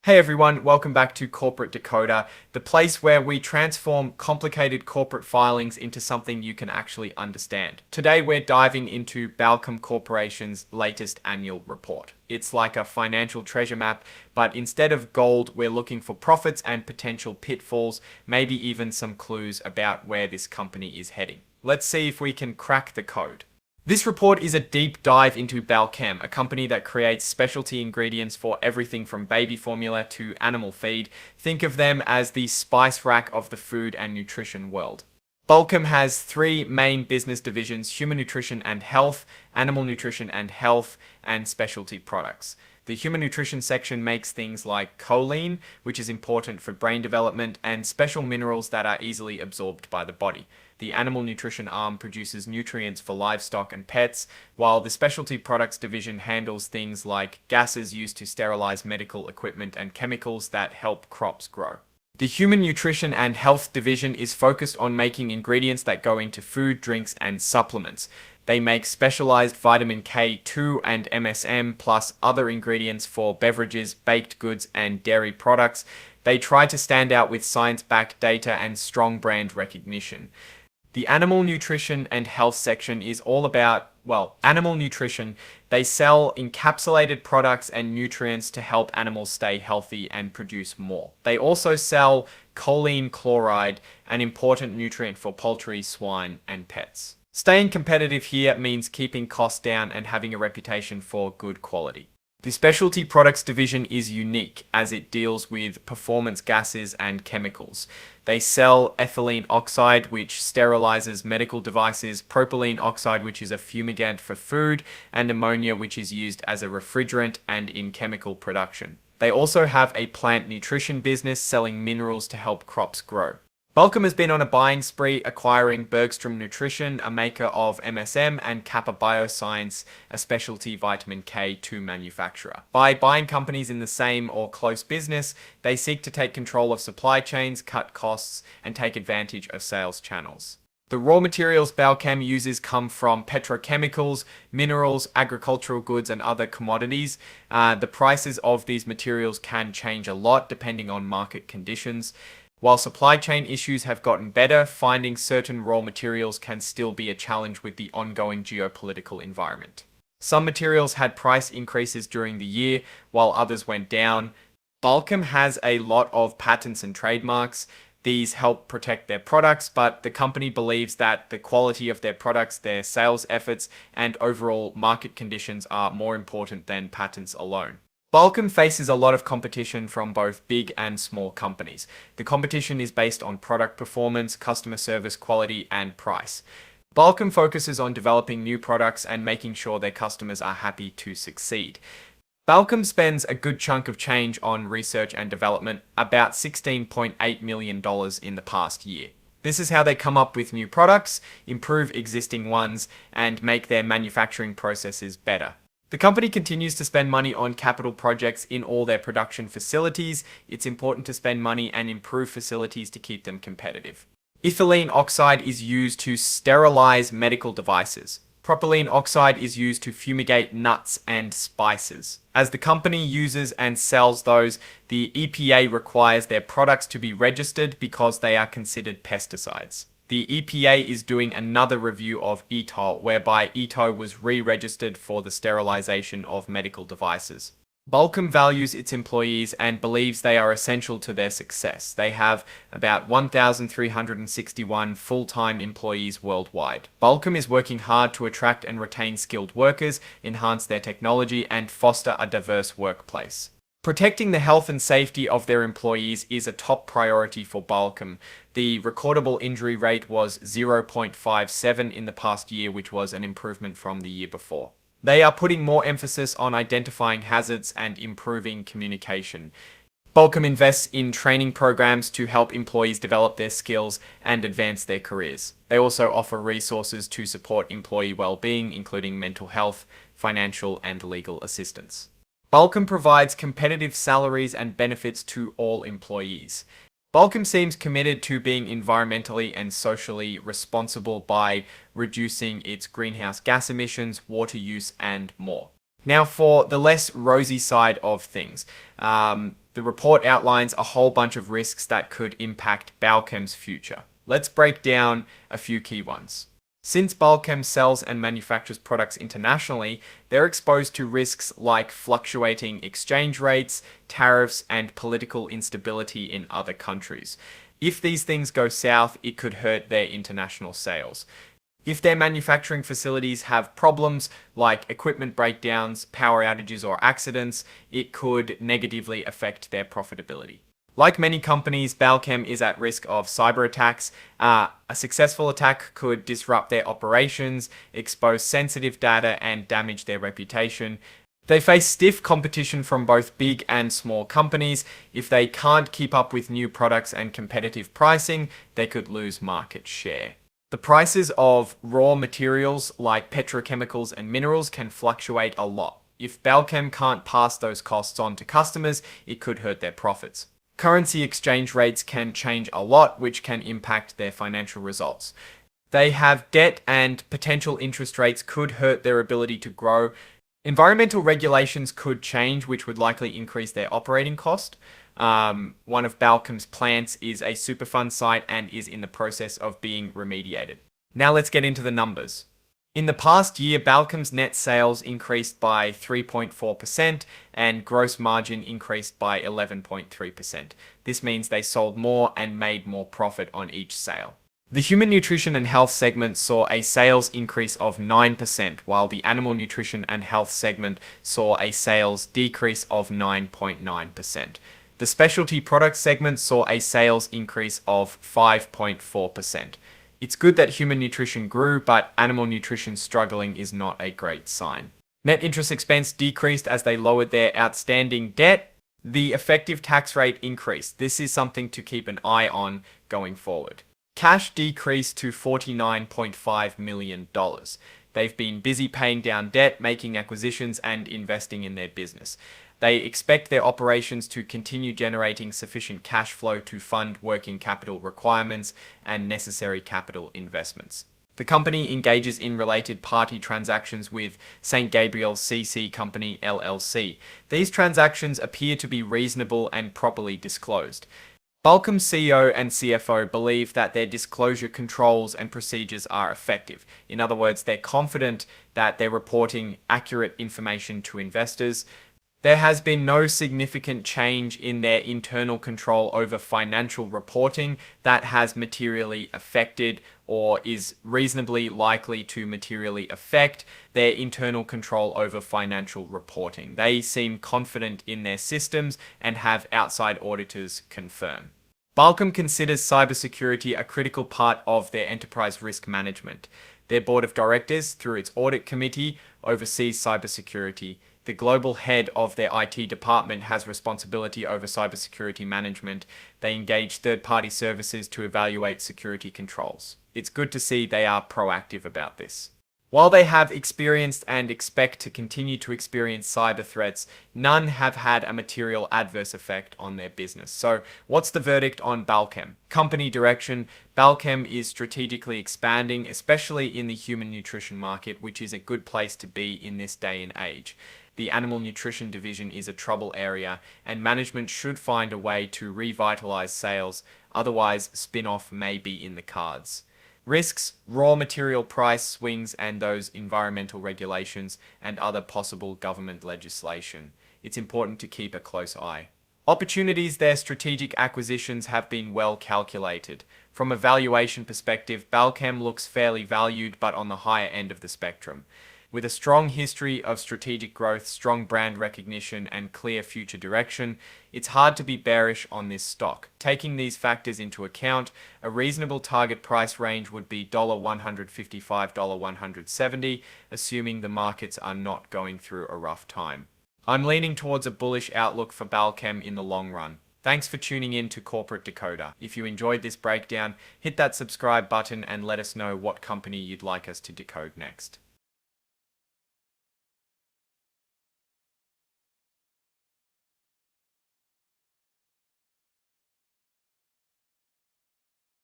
Hey everyone, welcome back to Corporate Decoder, the place where we transform complicated corporate filings into something you can actually understand. Today we're diving into Balchem Corporation's latest annual report. It's like a financial treasure map, but instead of gold, we're looking for profits and potential pitfalls, maybe even some clues about where this company is heading. Let's see if we can crack the code. This report is a deep dive into Balchem, a company that creates specialty ingredients for everything from baby formula to animal feed. Think of them as the spice rack of the food and nutrition world. Balchem has three main business divisions: human nutrition and health, animal nutrition and health, and specialty products. The human nutrition section makes things like choline, which is important for brain development, and special minerals that are easily absorbed by the body. The animal nutrition arm produces nutrients for livestock and pets, while the specialty products division handles things like gases used to sterilize medical equipment and chemicals that help crops grow. The Human Nutrition and Health division is focused on making ingredients that go into food, drinks, and supplements. They make specialized vitamin K2 and MSM, plus other ingredients for beverages, baked goods, and dairy products. They try to stand out with science-backed data and strong brand recognition. The Animal Nutrition and Health section is all about, animal nutrition. They sell encapsulated products and nutrients to help animals stay healthy and produce more. They also sell choline chloride, an important nutrient for poultry, swine, and pets. Staying competitive here means keeping costs down and having a reputation for good quality. The Specialty Products division is unique as it deals with performance gases and chemicals. They sell ethylene oxide, which sterilizes medical devices, propylene oxide, which is a fumigant for food, and ammonia, which is used as a refrigerant and in chemical production. They also have a plant nutrition business selling minerals to help crops grow. Balchem has been on a buying spree, acquiring Bergstrom Nutrition, a maker of MSM, and Kappa Bioscience, a specialty vitamin K2 manufacturer. By buying companies in the same or close business, they seek to take control of supply chains, cut costs, and take advantage of sales channels. The raw materials Balchem uses come from petrochemicals, minerals, agricultural goods, and other commodities. The prices of these materials can change a lot depending on market conditions. While supply chain issues have gotten better, finding certain raw materials can still be a challenge with the ongoing geopolitical environment. Some materials had price increases during the year, while others went down. Balchem has a lot of patents and trademarks. These help protect their products, but the company believes that the quality of their products, their sales efforts, and overall market conditions are more important than patents alone. Balchem faces a lot of competition from both big and small companies. The competition is based on product performance, customer service quality, and price. Balchem focuses on developing new products and making sure their customers are happy to succeed. Balchem spends a good chunk of change on research and development, about $16.8 million in the past year. This is how they come up with new products, improve existing ones, and make their manufacturing processes better. The company continues to spend money on capital projects in all their production facilities. It's important to spend money and improve facilities to keep them competitive. Ethylene oxide is used to sterilize medical devices. Propylene oxide is used to fumigate nuts and spices. As the company uses and sells those, the EPA requires their products to be registered because they are considered pesticides. The EPA is doing another review of ETOL, whereby ETO was re-registered for the sterilization of medical devices. Balchem values its employees and believes they are essential to their success. They have about 1,361 full-time employees worldwide. Balchem is working hard to attract and retain skilled workers, enhance their technology, and foster a diverse workplace. Protecting the health and safety of their employees is a top priority for Balchem. The recordable injury rate was 0.57 in the past year, which was an improvement from the year before. They are putting more emphasis on identifying hazards and improving communication. Balchem invests in training programs to help employees develop their skills and advance their careers. They also offer resources to support employee well-being, including mental health, financial, and legal assistance. Balchem provides competitive salaries and benefits to all employees. Balchem seems committed to being environmentally and socially responsible by reducing its greenhouse gas emissions, water use, and more. Now for the less rosy side of things. The report outlines a whole bunch of risks that could impact Balchem's future. Let's break down a few key ones. Since Balchem sells and manufactures products internationally, they're exposed to risks like fluctuating exchange rates, tariffs, and political instability in other countries. If these things go south, it could hurt their international sales. If their manufacturing facilities have problems like equipment breakdowns, power outages, or accidents, it could negatively affect their profitability. Like many companies, Balchem is at risk of cyber attacks. A successful attack could disrupt their operations, expose sensitive data, and damage their reputation. They face stiff competition from both big and small companies. If they can't keep up with new products and competitive pricing, they could lose market share. The prices of raw materials like petrochemicals and minerals can fluctuate a lot. If Balchem can't pass those costs on to customers, it could hurt their profits. Currency exchange rates can change a lot, which can impact their financial results. They have debt, and potential interest rates could hurt their ability to grow. Environmental regulations could change, which would likely increase their operating cost. One of Balchem's plants is a Superfund site and is in the process of being remediated. Now let's get into the numbers. In the past year, Balchem's net sales increased by 3.4% and gross margin increased by 11.3%. This means they sold more and made more profit on each sale. The Human Nutrition and Health segment saw a sales increase of 9%, while the Animal Nutrition and Health segment saw a sales decrease of 9.9%. The Specialty Products segment saw a sales increase of 5.4%. It's good that human nutrition grew, but animal nutrition struggling is not a great sign. Net interest expense decreased as they lowered their outstanding debt. The effective tax rate increased. This is something to keep an eye on going forward. Cash decreased to $49.5 million. They've been busy paying down debt, making acquisitions, and investing in their business. They expect their operations to continue generating sufficient cash flow to fund working capital requirements and necessary capital investments. The company engages in related party transactions with St. Gabriel CC Company LLC. These transactions appear to be reasonable and properly disclosed. Balchem's CEO and CFO believe that their disclosure controls and procedures are effective. In other words, they're confident that they're reporting accurate information to investors. There has been no significant change in their internal control over financial reporting that has materially affected or is reasonably likely to materially affect their internal control over financial reporting. They seem confident in their systems and have outside auditors confirm. Balchem considers cybersecurity a critical part of their enterprise risk management. Their board of directors, through its audit committee, oversees cybersecurity. The global head of their IT department has responsibility over cybersecurity management. They engage third-party services to evaluate security controls. It's good to see they are proactive about this. While they have experienced and expect to continue to experience cyber threats, none have had a material adverse effect on their business. So, what's the verdict on Balchem? Company direction: Balchem is strategically expanding, especially in the human nutrition market, which is a good place to be in this day and age. The animal nutrition division is a trouble area, and management should find a way to revitalize sales, otherwise spin-off may be in the cards. Risks: raw material price swings and those environmental regulations and other possible government legislation. It's important to keep a close eye. Opportunities: their strategic acquisitions have been well calculated. From a valuation perspective, Balchem looks fairly valued, but on the higher end of the spectrum. With a strong history of strategic growth, strong brand recognition, and clear future direction, it's hard to be bearish on this stock. Taking these factors into account, a reasonable target price range would be $155 to $170, assuming the markets are not going through a rough time. I'm leaning towards a bullish outlook for Balchem in the long run. Thanks for tuning in to Corporate Decoder. If you enjoyed this breakdown, hit that subscribe button and let us know what company you'd like us to decode next.